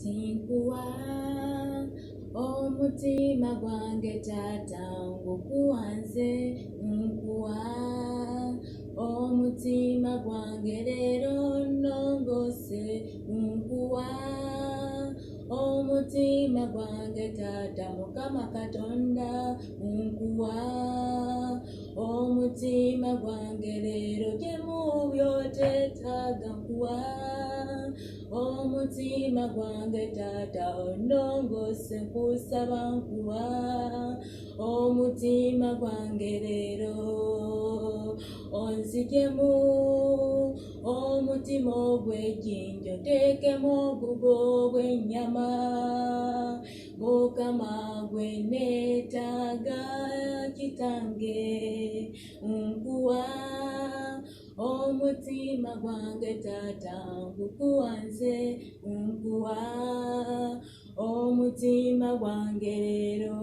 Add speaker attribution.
Speaker 1: tinkuwa omutima gwange taata ngukuwanze nkuwa omutima gwange leero nnongose nkuwa omutima gwange taata Mukama Katonda nkuwa omutima gwange leero gye mu by'oteetaaga nkuwa omutima gwange taata onnongose nkusaba nkuwa omutima gwange leero onzigemu omutima ogw'ejjinja oteekemu ogugo ogw'ennyama Mukama gwe neetaaga kitange nkuwa omutima gwange taata ngukuwanze nkuwa omutima gwange leero